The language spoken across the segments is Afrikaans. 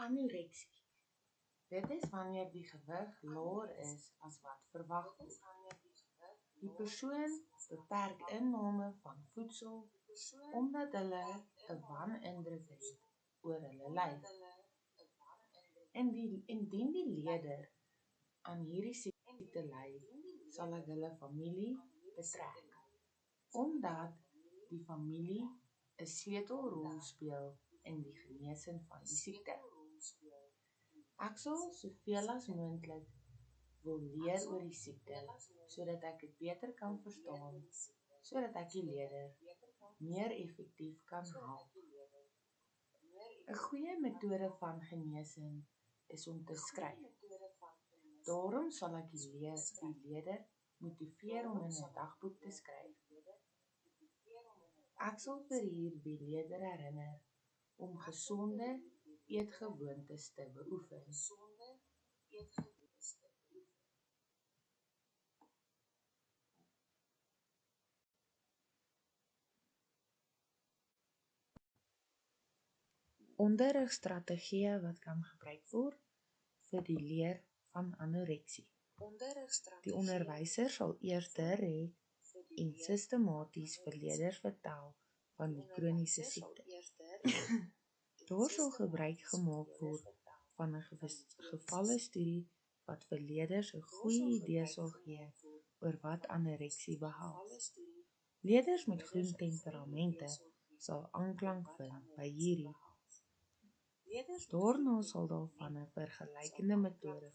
Anoreksie. Dit is wanneer die gewig laer is as wat verwag word. Die persoon beperk inname van voedsel omdat hulle 'n wanindruk het oor hulle lyf. Indien die leier aan hierdie siekte ly, sal ek hulle familie betrek, omdat die familie 'n sleutelrol speel in die genesing van die siekte. Ek sal soveel as moontlik wil leer oor die siekte, sodat ek dit beter kan verstaan, sodat ek die leier meer effektief kan help. 'n Goeie metode van genesing is om te skryf. Daarom sal ek die leier motiveer om in 'n dagboek te skryf. Ek sal vir die leier herinner om gesonde eetgewoontes te beoefen. Onderrigstrategieë wat kan gebruik word vir die leer van anoreksie. Die onderwyser sal eers direk en sistematies vir leerders vertel van die kroniese siekte. Daar sal gebruik gemaak word van 'n gevalle studie wat vir leerders 'n goeie idee sal gee oor wat anoreksie behels. Leerders met groen temperamente sal aanklank vind by hierdie. Daarna sal daar van 'n vergelykende metode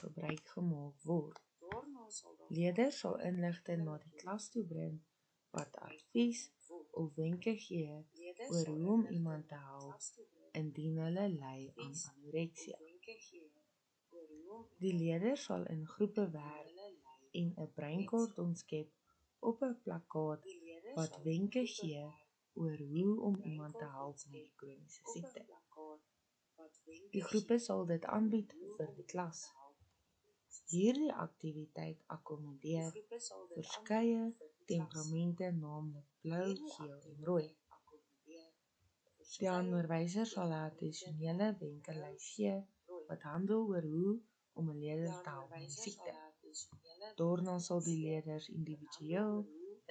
gebruik gemaak word. Leerders sal inligting na die klas toe bring wat advies of wenke gee oor hoe om iemand te help indien hulle ly aan anoreksie. Die leerders sal in groepe werk en 'n breinkaart ontskep op 'n plakkaat wat wenke gee oor hoe om iemand te help met die kroniese siekte. Die groepe sal dit aanbied vir die klas. Hierdie aktiwiteit akkommodeer verskeie temperamente, naamlik blou, geel en rooi. Die onderwyser sal 'n addisionele wenkelys gee wat handel oor hoe om 'n leerder te help met die siekte. Daarna sal die leerders individueel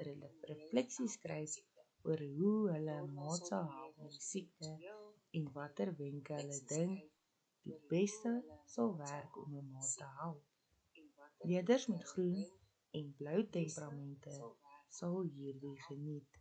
'n refleksie skryf oor hoe hulle 'n maat sal help met die siekte en watter wenke hulle dink die beste sal werk om 'n maat te help. Leerders met groen en blou temperamente sal hierdie geniet.